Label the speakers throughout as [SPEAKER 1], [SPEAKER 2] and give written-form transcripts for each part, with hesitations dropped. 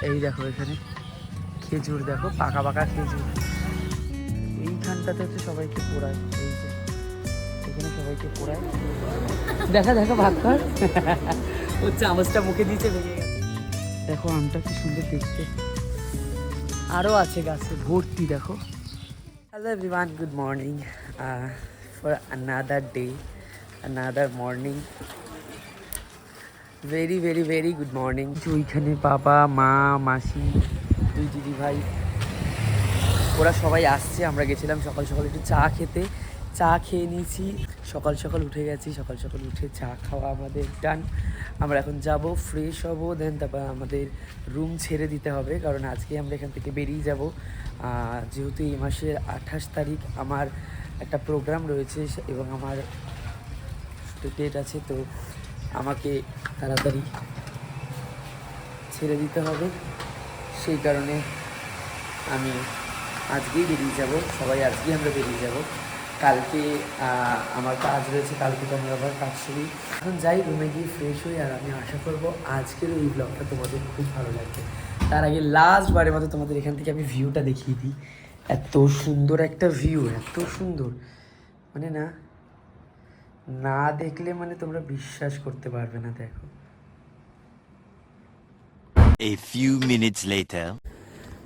[SPEAKER 1] এই দেখো এখানে খেজুর, দেখো পাকা পাকা খেজুর। এইখানটাতে হচ্ছে সবাইকে পোড়ায়, এই যে এখানে সবাইকে পোড়ায়। দেখা দেখো ভাত খার ওর চামচটা মুখে দিয়েছে, ভেঙে গেছে। দেখো আমটা কি সুন্দর দেখতে, আরও আছে গাছে ভর্তি। দেখো hello everyone, good morning for another day, another morning. Very very very good morning. ওইখানে বাবা মা মাসি দুই দিদি ভাই ওরা সবাই আসছে। আমরা গেছিলাম সকাল সকাল একটু চা খেতে, চা খেয়ে নিয়েছি। সকাল সকাল উঠে গেছি, সকাল সকাল উঠে চা খাওয়া আমাদের ডান। আমরা এখন যাব, ফ্রেশ হব, দেন তারপর আমাদের রুম ছেড়ে দিতে হবে, কারণ আজকে আমরা এখান থেকে বেরিয়ে যাব। যেহেতু এই মাসের 28 তারিখ আমার একটা প্রোগ্রাম রয়েছে এবং আমার ডেট আছে, তো আমাকে তাড়াতাড়ি ছেড়ে দিতে হবে। সেই কারণে আমি আজকেই বেরিয়ে যাব, সবাই আজকেই আমরা বেরিয়ে যাব। কালকে আমার কাজ রয়েছে, কালকে তো আমরা আবার কাজ শুরু। এখন যাই, রুমে গিয়ে ফ্রেশ হই, আর আমি আশা করব আজকের এই ব্লগটা তোমাদের খুব ভালো লাগবে। তার আগে লাস্টবারের মতো তোমাদের এখান থেকে আমি ভিউটা দেখিয়ে দিই। এত সুন্দর একটা ভিউ, এত সুন্দর, মানে না না দেখলে মানে তোমরা বিশ্বাস করতে পারবে না। দেখো
[SPEAKER 2] A few minutes later.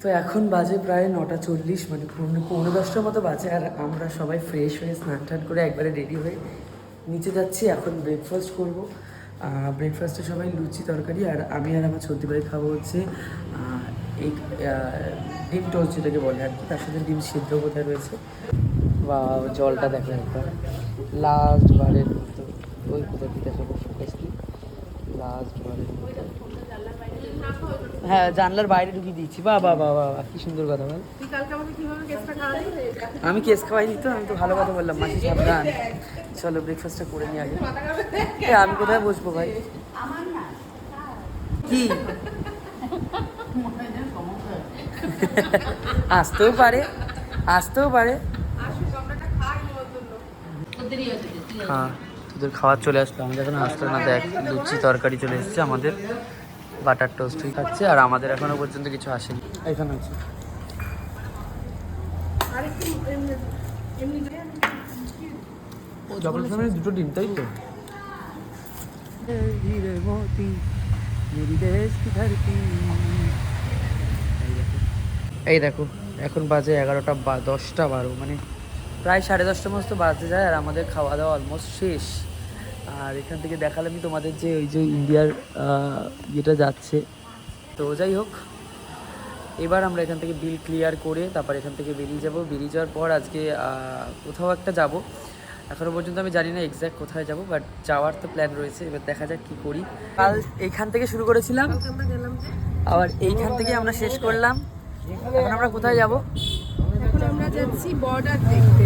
[SPEAKER 1] তো এখন বাজে প্রায় 9:40, মানে 9:10টার মতো বাজে। আর আমরা সবাই ফ্রেশ হয়ে স্নান টান করে একবারে রেডি হয়ে নিচে যাচ্ছি। এখন ব্রেকফাস্ট করবো। ব্রেকফাস্টে সবাই লুচি তরকারি, আর আমি আর আমার ছোটি ভাই খাবো হচ্ছে এই ডিম টোস্ট যেটাকে বলে আর কি, তার সাথে ডিম সিদ্ধ কোথায় রয়েছে। বা জলটা দেখো একবার, লাস্ট বারের মতো ওই কোথায় কি দেখো, লাস্ট বারের মতো। হ্যাঁ, জানলার বাইরে ঢুকিয়ে দিয়েছি। বাহ বাহ বাহ বাহ, কি সুন্দর কথা বল। আমি কেস খাওয়াইনি তো, আমি তো ভালো কথা বললাম। মাসি সাবধান। চলো ব্রেকফাস্টটা করে নিই আগে। আমি কোথায় বসবো ভাই? কি আসতেও পারে, আসতেও পারে। হ্যাঁ, তোদের খাবার চলে আসলো, আমাদের এখন আসলো না। দেখ লুচি তরকারি চলে এসেছে আমাদের, বাটার টোস্টই খাচ্ছে, আর আমাদের এখনো পর্যন্ত কিছু আসেনি। এখানে আছে ও ডবল ফ্যামিলি, দুটো ডিম, তাই তো। এই দেখো এখন বাজে 11টা 10টা 12, মানে প্রায় 10:30টার মতো বাজতে যায়। আর আমাদের খাওয়া দাওয়া অলমোস্ট শেষ। আর এখান থেকে দেখালামই তোমাদের যে ওই যে ইন্ডিয়ার ইয়েটা যাচ্ছে। তো যাই হোক, এবার আমরা এখান থেকে বিল ক্লিয়ার করে তারপর এখান থেকে বেরিয়ে যাব। বেরিয়ে যাওয়ার পর আজকে কোথাও একটা যাব। এখনও পর্যন্ত আমি জানি না এক্স্যাক্ট কোথায় যাব, বাট যাওয়ার তো প্ল্যান রয়েছে। এবার দেখা যাক কী করি। কাল এইখান থেকে শুরু করেছিলাম, আবার এইখান থেকে আমরা শেষ করলাম। এখন আমরা কোথায় যাব?
[SPEAKER 3] এখন আমরা যাচ্ছি বর্ডার দেখতে।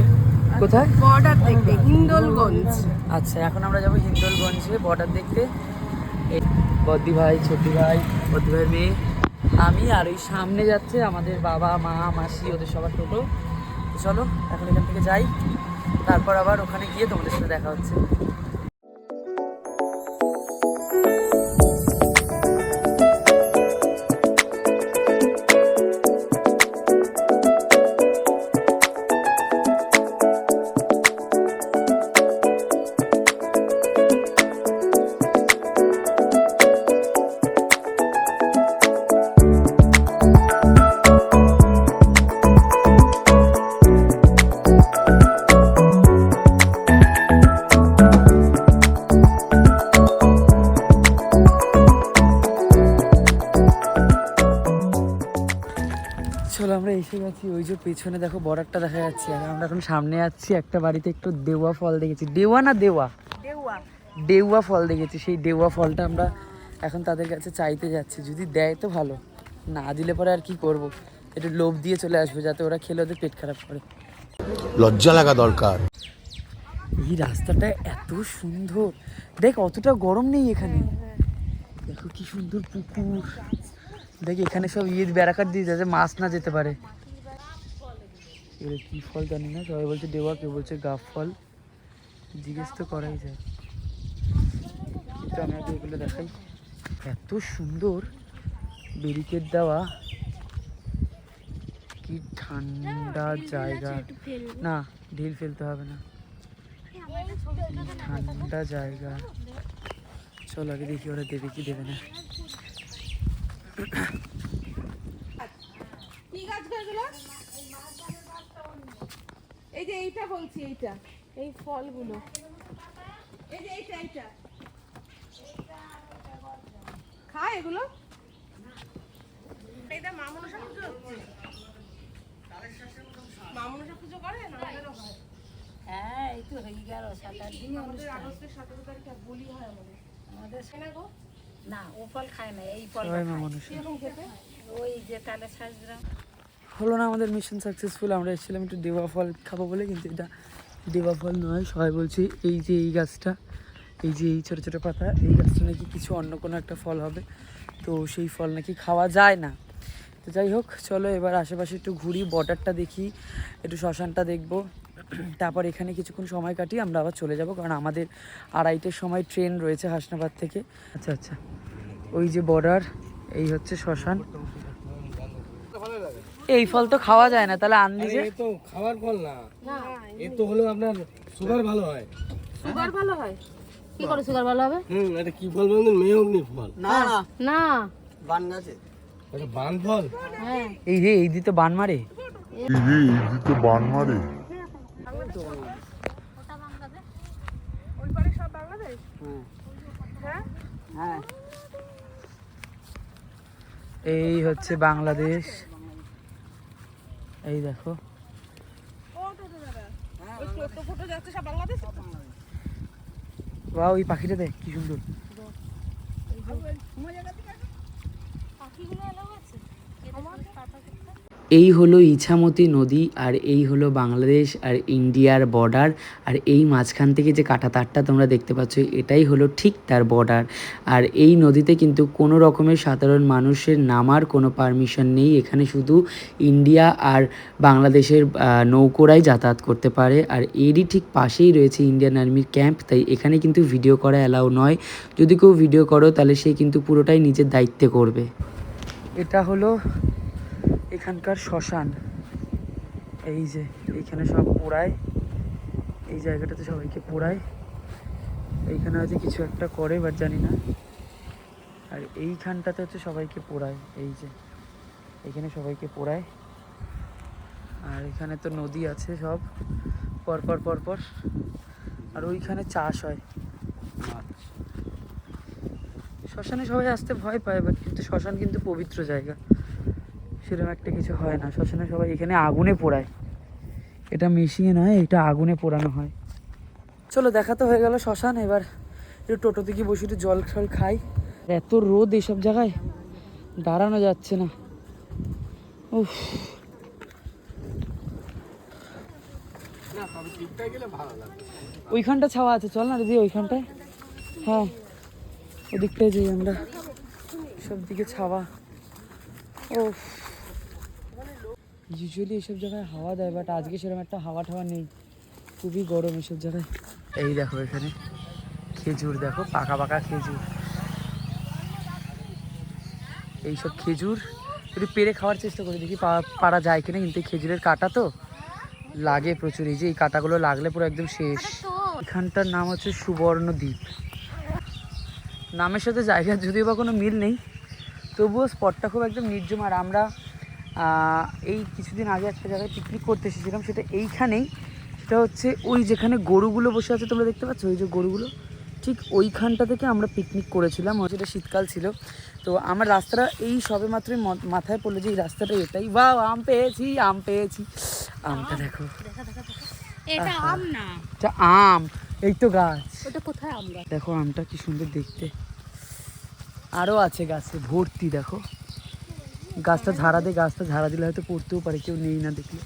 [SPEAKER 1] কোথায়?
[SPEAKER 3] বর্ডার দেখতে, হিন্দোলগঞ্জ।
[SPEAKER 1] আচ্ছা, এখন আমরা যাব হিন্দোলগঞ্জে বর্ডার দেখতে। বদ্দি ভাই, ছোটি ভাই, বদ্দি ভাইয়ের মেয়ে, আমি, আর ওই সামনে যাচ্ছে আমাদের বাবা মা মাসি, ওদের সবার টোটো। চলো এখন এখান থেকে যাই, তারপর আবার ওখানে গিয়ে তোমাদের সাথে দেখা হচ্ছে। চলো আমরা এসে গেছি। ওই যে পেছনে দেখো বর্ডারটা দেখা যাচ্ছে। আর আমরা এখন সামনে যাচ্ছি একটা বাড়িতে, একটু দেওয়া ফল দেখেছি। দেওয়া না দেওয়া, দেওয়া ফল দেখেছি। সেই দেওয়া ফলটা আমরা এখন তাদের কাছে চাইতে যাচ্ছি। যদি দেয় তো ভালো, না দিলে পরে আর কি করব, একটু লোভ দিয়ে চলে আসবো, যাতে ওরা খেলে ওদের পেট খারাপ করে।
[SPEAKER 2] লজ্জা লাগা দরকার।
[SPEAKER 1] এই রাস্তাটা এত সুন্দর, দেখ অতটা গরম নেই এখানে। দেখো কি সুন্দর পুকুর। দেখ এখানে সব ব্যারাকার দিয়ে যাতে মাছ না যেতে পারে। কি ফল জানি না, সবাই বলছে দেওয়া, কেউ বলছে গাফ ফল। জিজ্ঞেস তো করাই যায়, কিন্তু আমি আগে এগুলো দেখাই। এত সুন্দর, ব্যারিকেড দেওয়া। কি ঠান্ডা জায়গা, না ঢিল ফেলতে হবে না, ঠান্ডা জায়গা। চলো আগে দেখি ওরা দেবে কি দেবে না।
[SPEAKER 3] কি গাছ এগুলো? এই যে এইটা বলছি, এইটা এই ফলগুলো, এই যে এইটা খায় এগুলো। এটা মা মনসা পুজো হচ্ছে, মা মনসা পুজো করে না? আমাদেরও হয়।
[SPEAKER 4] হ্যাঁ, এই তো হয়ে গেল 7-8 দিনই
[SPEAKER 3] আমাদের
[SPEAKER 4] অনুষ্ঠান।
[SPEAKER 3] আগস্টের 17 তারিখে বলি হয় আমাদের।
[SPEAKER 4] আমাদের
[SPEAKER 3] না গো,
[SPEAKER 4] না, ও ফল খায় না, এই ফল
[SPEAKER 1] সবাই মা মানুষ।
[SPEAKER 3] কিরকম খেতে?
[SPEAKER 4] ওই যে তালে সাজরা।
[SPEAKER 1] হলো না আমাদের মিশন সাকসেসফুল। আমরা এসেছিলাম একটু দেবা ফল খাবো বলে, কিন্তু এটা দেবা ফল নয়। সবাই বলছে এই যে এই গাছটা, এই যে এই ছোটো ছোটো পাতা, এই গাছটা নাকি কিছু অন্য কোনো একটা ফল হবে, তো সেই ফল নাকি খাওয়া যায় না। তো যাই হোক, চলো এবার আশেপাশে একটু ঘুরি, বর্ডারটা দেখি, একটু শ্মশানটা দেখবো, তারপর এখানে কিছুক্ষণ সময় কাটিয়ে আমরা আবার চলে যাব, কারণ আমাদের 2:30-এর সময় ট্রেন রয়েছে হাসনাবাদ থেকে। আচ্ছা আচ্ছা, ওই যে বর্ডার, এই হচ্ছে শ্মশান। এই ফল তো খাওয়া যায় না, তাহলে আনলি যে?
[SPEAKER 5] এই তো খাবার ফল না, এই তো হলো আপনার সুগার ভালো হয়।
[SPEAKER 3] সুগার ভালো হয়?
[SPEAKER 4] কি করে সুগার ভালো হবে?
[SPEAKER 5] এটা কি ফল বলুন? মেয়গ্নি ফল
[SPEAKER 1] না না,
[SPEAKER 4] না,
[SPEAKER 1] বান গাছে
[SPEAKER 5] এটা বান ফল।
[SPEAKER 4] হ্যাঁ,
[SPEAKER 1] এই রে, এই দিতে বান মারে।
[SPEAKER 3] ওই পারে সব বাংলাদেশ। হ্যাঁ,
[SPEAKER 1] হ্যাঁ, এই হচ্ছে বাংলাদেশ। এই দেখো,
[SPEAKER 3] ও তো দাদা, ওই টোটো ফটো যাচ্ছে সব বাংলাদেশ।
[SPEAKER 1] বা ওই পাখিটা দেখ কি সুন্দর।
[SPEAKER 4] পাখিগুলো এলাও আছে।
[SPEAKER 1] এই হলো ইছামতি নদী, আর এই হলো বাংলাদেশ আর ইন্ডিয়ার বর্ডার। আর এই মাঝখান থেকে যে কাঁটা তারটা তোমরা দেখতে পাচ্ছ, এটাই হলো ঠিক তার বর্ডার। আর এই নদীতে কিন্তু কোনো রকমের সাধারণ মানুষের নামার কোনো পারমিশন নেই। এখানে শুধু ইন্ডিয়া আর বাংলাদেশের নৌকোরাই যাতায়াত করতে পারে। আর এরই ঠিক পাশেই রয়েছে ইন্ডিয়ান আর্মির ক্যাম্প, তাই এখানে কিন্তু ভিডিও করা অ্যালাউ নয়। যদি কেউ ভিডিও করো তাহলে সে কিন্তু পুরোটাই নিজের দায়িত্বে করবে। এটা হলো এখানকার শ্মশান। এই যে এইখানে সব পোড়ায়, এই জায়গাটাতে সবাইকে পোড়ায়। এইখানে হয়তো কিছু একটা করে, বাট জানি না। আর এইখানটাতে হচ্ছে সবাইকে পোড়ায়, এই যে এখানে সবাইকে পোড়ায়। আর এখানে তো নদী আছে সব পরপর পরপর, আর ওইখানে চাষ হয়। শ্মশানে সবাই আসতে ভয় পায়, বাট কিন্তু শ্মশান কিন্তু পবিত্র জায়গা, সেরকম একটা কিছু হয় না। শ্মশানে সবাই এখানে আগুনে পোড়ায়, এটা মেশিনে নয়, এটা আগুনে পোড়ানো হয়। চলো, দেখা তো হয়ে গেল শ্মশান। এবার একটু টোটোতে গিয়ে বসে একটু জল টল খাই। এত রোদ এইসব জায়গায়, দাঁড়ানো যাচ্ছে না। উফ, ওইখানটা ছাওয়া আছে, চল না দিদি ওইখানটায়। হ্যাঁ, ওদিকটায় যাই আমরা, সব দিকে ছাওয়া। ও, ইউজুয়ালি এইসব জায়গায় হাওয়া দেয়, বাট আজকে সেরকম একটা হাওয়া টাওয়া নেই, খুবই গরম এইসব জায়গায়। এই দেখো এখানে খেজুর, দেখো পাকা পাকা খেজুর। এইসব খেজুর একটু পেরে খাওয়ার চেষ্টা করি, দেখি পারা যায় কিনা। কিন্তু এই খেজুরের কাঁটা তো লাগে প্রচুর, এই যে এই কাঁটাগুলো লাগলে পুরো একদম শেষ। এখানটার নাম হচ্ছে সুবর্ণদ্বীপ। নামের সাথে জায়গার যদিও বা কোনো মিল নেই, তবুও স্পটটা খুব একদম নির্জম। আর আমরা এই কিছুদিন আগে একটা জায়গায় পিকনিক করতে এসেছিলাম, সেটা এইখানেই। সেটা হচ্ছে ওই যেখানে গরুগুলো বসে আছে তোমরা দেখতে পাচ্ছ, ওই যে গরুগুলো, ঠিক ওইখানটা থেকে আমরা পিকনিক করেছিলাম। সেটা শীতকাল ছিল। তো আমার রাস্তাটা এই সবে মাত্রই মাথায় পড়লো যে এই রাস্তাটা এটাই। বাহ, আম পেয়েছি, আম পেয়েছি। আমটা দেখো,
[SPEAKER 4] এটা আম না,
[SPEAKER 1] এটা আম, এই তো গাছ।
[SPEAKER 4] ওটা কোথায় আম গাছ?
[SPEAKER 1] দেখো আমটা কি সুন্দর দেখতে। আরও আছে গাছে ভর্তি, দেখো গাছটা ঝাড়া দে, গাছটা ঝাড়া দিলে হয়তো পড়তেও পারে, কেউ নেই না দেখলে।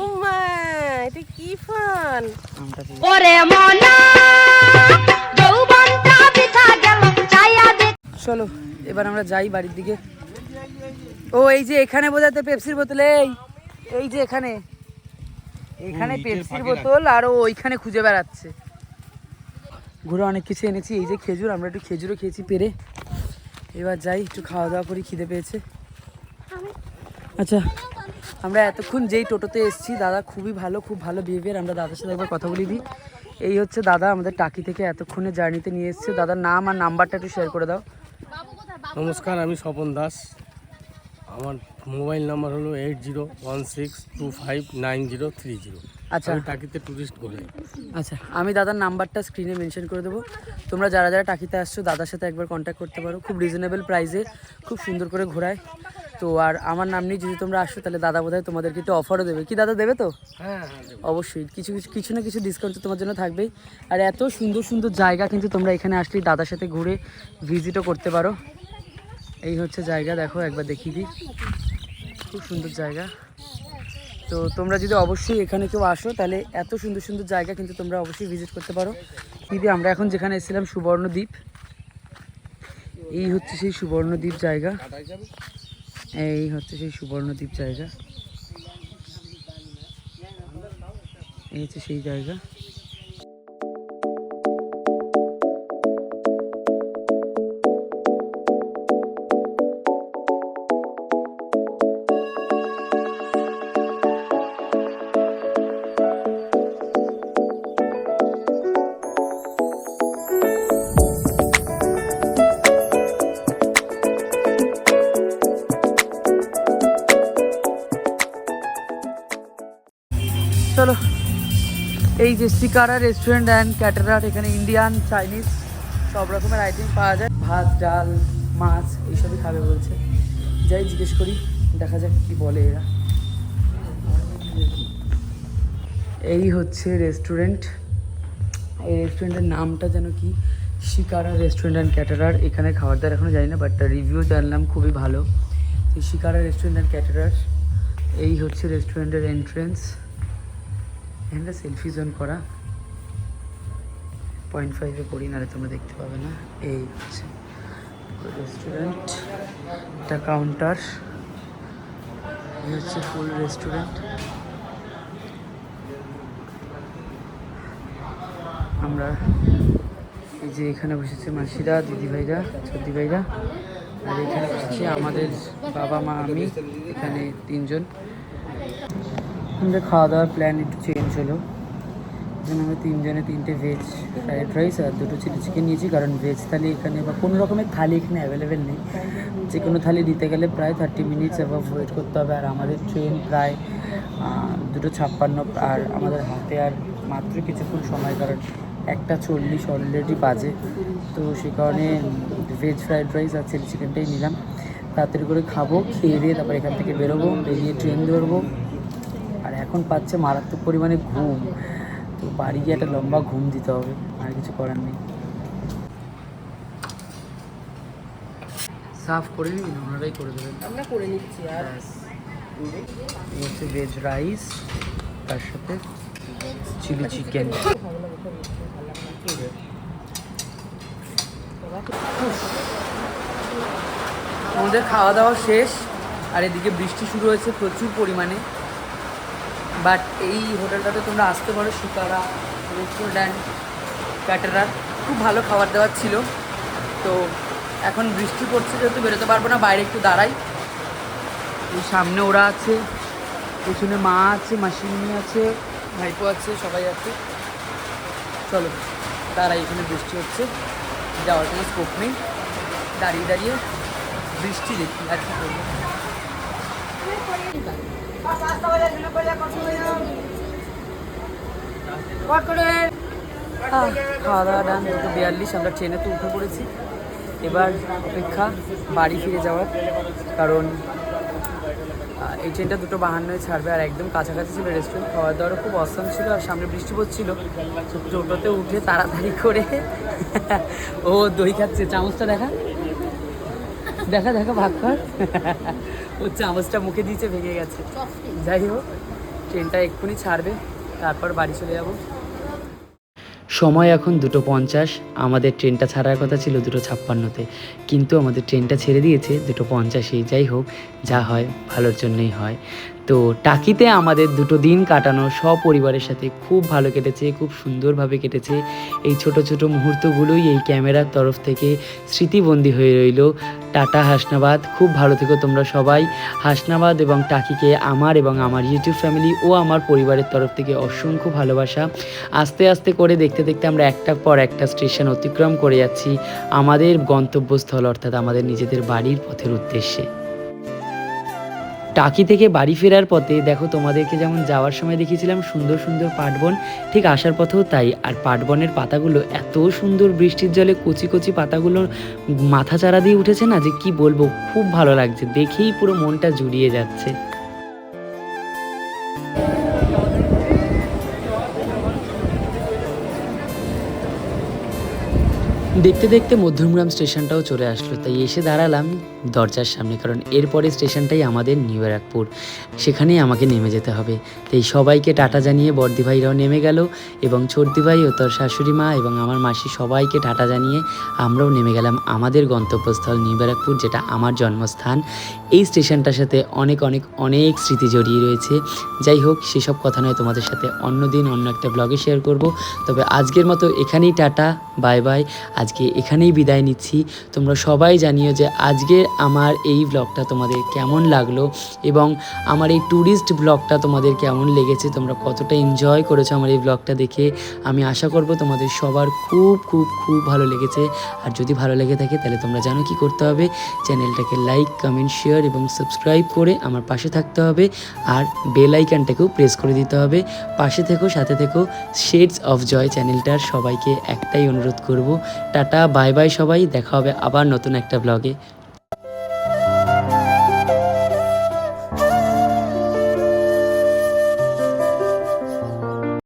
[SPEAKER 3] উমা, এটা কি ফান!
[SPEAKER 1] আমটা পেয়ে
[SPEAKER 4] ওরে মনা যৌবনটা বৃথা গেল ছায়া দে।
[SPEAKER 1] চলো এবার আমরা যাই বাড়ির দিকে। ও, এই যে এখানে বোঝাতে পেপসির বোতল, এই যে এখানে এখানে পেপসির বোতল, আর ও ওইখানে খুঁজে বেড়াচ্ছে। ঘুরে অনেক কিছু এনেছি। এই যে খেজুর, আমরা একটু খেজুরও খেয়েছি পেরে। এবার যাই একটু খাওয়া দাওয়া করি, খিদে পেয়েছে। আচ্ছা, আমরা এতক্ষণ যেই টোটোতে এসেছি, দাদা খুবই ভালো, খুব ভালো বিহেভিয়ার। আমরা দাদার সাথে একবার কথা বলি দিই। এই হচ্ছে দাদা, আমাদের টাকি থেকে এতক্ষণে জার্নিতে নিয়ে এসছে। দাদার নাম আর নাম্বারটা একটু শেয়ার করে দাও।
[SPEAKER 5] নমস্কার, আমি স্বপন দাস। আমার মোবাইল নাম্বার হলো 8016259030।
[SPEAKER 1] আচ্ছা
[SPEAKER 5] আমি টাকিতে ট্যুরিস্ট বলে।
[SPEAKER 1] আচ্ছা, আমি দাদার নাম্বারটা স্ক্রিনে মেনশন করে দেবো। তোমরা যারা যারা টাকিতে আসছো দাদার সাথে একবার কন্ট্যাক্ট করতে পারো। খুব রিজনেবল প্রাইসে খুব সুন্দর করে ঘোরায়। তো আর আমার নাম নিয়ে যদি তোমরা আসো তাহলে দাদা বোধহয় তোমাদেরকে একটু অফারও দেবে। কি দাদা দেবে তো?
[SPEAKER 5] হ্যাঁ,
[SPEAKER 1] অবশ্যই কিছু না কিছু ডিসকাউন্ট তো তোমার জন্য থাকবেই। আর এত সুন্দর সুন্দর জায়গা কিন্তু তোমরা এখানে আসলেই দাদার সাথে ঘুরে ভিজিটও করতে পারো। এই হচ্ছে জায়গা, দেখো একবার দেখিয়ে দিই, খুব সুন্দর জায়গা। তো তোমরা যদি অবশ্যই এখানে কেউ আসো তাহলে এত সুন্দর সুন্দর জায়গা কিন্তু তোমরা অবশ্যই ভিজিট করতে পারো। কিন্তু আমরা এখন যেখানে এসেছিলাম সুবর্ণদ্বীপ, এই হচ্ছে সেই সুবর্ণদ্বীপ জায়গা। এই হচ্ছে সেই সুবর্ণদ্বীপ জায়গা, এই হচ্ছে সেই জায়গা। চলো, এই যে শিকারা রেস্টুরেন্ট অ্যান্ড ক্যাটারার, এখানে ইন্ডিয়ান, চাইনিজ সব রকমের আইটেম পাওয়া যায়। ভাত, ডাল, মাছ এইসবই খাবে বলছে। যাই জিজ্ঞেস করি, দেখা যাক কি বলে এরা। এই হচ্ছে রেস্টুরেন্ট, এই রেস্টুরেন্টের নামটা যেন কি, শিকারা রেস্টুরেন্ট অ্যান্ড ক্যাটারার। এখানে খাবার দাবার এখনও জানি না, বাট রিভিউ জানলাম খুবই ভালো। এই শিকারা রেস্টুরেন্ট অ্যান্ড ক্যাটারার। এই হচ্ছে রেস্টুরেন্টের এন্ট্রেন্স। এখানটা সেলফি জোন করা, 0.5-এ করি, নাহলে তোমরা দেখতে পাবে না। এই হচ্ছে রেস্টুরেন্ট, এটা কাউন্টার, এই হচ্ছে ফুল রেস্টুরেন্ট। আমরা এই যে এখানে বসেছে মাসিরা, দিদিভাইরা, সর্দিভাইরা, আর এখানে বসেছি আমাদের বাবা মা, আমি, এখানে 3 জন। আমাদের খাওয়া দাওয়ার প্ল্যান একটু চেঞ্জ হলো। এখানে আমরা 3 জনে 3টে ভেজ ফ্রাইড রাইস আর 2টো চিলি চিকেন নিয়েছি, কারণ ভেজ থালি এখানে বা কোনো রকমের থালি এখানে অ্যাভেলেবেল নেই। যে কোনো থালি নিতে গেলে প্রায় 30 মিনিটস অ্যাভাব ওয়েট করতে হবে। আর আমাদের ট্রেন প্রায় 2:56, আর আমাদের হাতে আর মাত্র কিছুক্ষণ সময়, কারণ 1:40 অলরেডি বাজে। তো সেই কারণে ভেজ ফ্রাইড রাইস আর চিলি চিকেনটাই নিলাম। তাড়াতাড়ি করে খাবো, খেয়ে দিয়ে তারপর এখান থেকে বেরোবো, বেরিয়ে ট্রেন ধরবো। আর এখন পাচ্ছে মারাত্মক পরিমাণে ঘুম, তো বাড়ি গিয়ে একটা লম্বা ঘুম দিতে হবে, আর কিছু করার নেই। সাফ করে নিন, ওনারাই করে দেবেন,
[SPEAKER 3] আমরা করে নিচ্ছি। আর
[SPEAKER 1] এই হচ্ছে ভেজ রাইস, তার সাথে চিলি চিকেন। আমাদের খাওয়া দাওয়া শেষ, আর এদিকে বৃষ্টি শুরু হয়েছে প্রচুর পরিমাণে। বাট এই হোটেলটাতে তোমরা আসতে পারো, শিকারা রেস্টুরেন্ট অ্যান্ড ক্যাটারার। খুব ভালো খাবার দাবার ছিল। তো এখন বৃষ্টি পড়ছে যেহেতু বেরোতে পারবো না, বাইরে একটু দাঁড়াই। এই সামনে ওরা আছে, পেছনে মা আছে, মাসিমণি আছে, ভাইপো আছে, সবাই আছে। চলো দাঁড়াই, এখানে বৃষ্টি হচ্ছে, যাওয়ার কোনো স্কোপ নেই। দাঁড়িয়ে দাঁড়িয়ে বৃষ্টি দেখি, আর কি করবো। খাওয়া দাওয়া ডান, 2:42, আমরা ট্রেনে তো উঠে পড়েছি। এবার অপেক্ষা বাড়ি ফিরে যাওয়ার, কারণ এই ট্রেনটা 2:52 ছাড়বে। আর একদম কাছাকাছি ছিল রেস্টুরেন্ট, খাওয়া দাওয়ারও খুব অসাম ছিল। আর সামনে বৃষ্টি পড়ছিল, টোটোতে উঠে তাড়াতাড়ি করে ও দই খাচ্ছে। চামচটা দেখা দেখা দেখা ভাগ কর, ও চামচটা মুখে দিয়েছে, ভেঙে গেছে। যাই হোক, ট্রেনটা এক্ষুনি ছাড়বে, তারপর বাড়ি চলে যাব। সময় এখন 2:50, আমাদের ট্রেনটা ছাড়ার কথা ছিল 2:56-তে, কিন্তু আমাদের ট্রেনটা ছেড়ে দিয়েছে 2:50-এই। যাই হোক, যা হয় ভালোর জন্যই হয়। তো টাকিতে আমাদের 2 দিন কাটানো সপরিবারের সাথে খুব ভালো কেটেছে, খুব সুন্দরভাবে কেটেছে। এই ছোট ছোট মুহূর্তগুলোই এই ক্যামেরার তরফ থেকে স্মৃতিবন্দী হয়ে রইল। টাটা হাসনাবাদ, খুব ভালো থেকো তোমরা সবাই। হাসনাবাদ এবং টাকিকে আমার এবং আমার ইউটিউব ফ্যামিলি ও আমার পরিবারের তরফ থেকে অসংখ্য ভালোবাসা। আস্তে আস্তে করে দেখতে দেখতে আমরা একটার পর একটা স্টেশন অতিক্রম করে যাচ্ছি আমাদের গন্তব্যস্থল, অর্থাৎ আমাদের নিজেদের বাড়ির পথের উদ্দেশ্যে। টাকি থেকে বাড়ি ফেরার পথে দেখো, তোমাদেরকে যেমন যাওয়ার সময় দেখিয়েছিলাম সুন্দর সুন্দর পাটবন, ঠিক আসার পথেও তাই। আর পাটবনের পাতাগুলো এত সুন্দর, বৃষ্টির জলে কচি কচি পাতাগুলো মাথা চারা দিয়ে উঠেছে না, যে কি বলবো, খুব ভালো লাগছে, দেখেই পুরো মনটা জুড়িয়ে যাচ্ছে। দেখতে দেখতে মধ্যমগ্রাম স্টেশনটাও চলে আসলো, তাই এসে দাঁড়ালাম দরজার সামনে, কারণ এরপরে স্টেশনটাই আমাদের নিউ ব্যারাকপুর, সেখানেই আমাকে নেমে যেতে হবে। তাই সবাইকে টাটা জানিয়ে বড়দি ভাইরাও নেমে গেল, এবং ছোটদি ভাই ও তোর শাশুড়ি মা এবং আমার মাসি সবাইকে টাটা জানিয়ে আমরাও নেমে গেলাম আমাদের গন্তব্যস্থল নিউ ব্যারাকপুর, যেটা আমার জন্মস্থান। এই স্টেশনটার সাথে অনেক অনেক অনেক স্মৃতি জড়িয়ে রয়েছে। যাই হোক, সেসব কথা নয়, তোমাদের সাথে অন্য দিন অন্য একটা ব্লগে শেয়ার করব। তবে আজকের মতো এখানেই টাটা, বাই বাই। আজকে এখানেই বিদায় নিচ্ছি। তোমরা সবাই জানিও যে আজকে আমার এই ব্লগটা তোমাদের কেমন লাগলো, এবং আমার এই ট্যুরিস্ট ব্লগটা তোমাদের কেমন লেগেছে, তোমরা কতটা এনজয় করেছো আমার এই ব্লগটা দেখে। আমি আশা করব তোমাদের সবার খুব খুব খুব ভালো লেগেছে। আর যদি ভালো লেগে থাকে তাহলে তোমরা জানো কি করতে হবে, চ্যানেলটাকে লাইক, কমেন্ট, শেয়ার এবং সাবস্ক্রাইব করে আমার পাশে থাকতে হবে, আর বেল আইকনটাকেও প্রেস করে দিতে হবে। পাশে থেকো, সাথে থেকো। শেডস অফ জয় চ্যানেলটার সবাইকে একটাই অনুরোধ করব, টাটা, বাই বাই সবাই। দেখা হবে আবার নতুন একটা ব্লগে।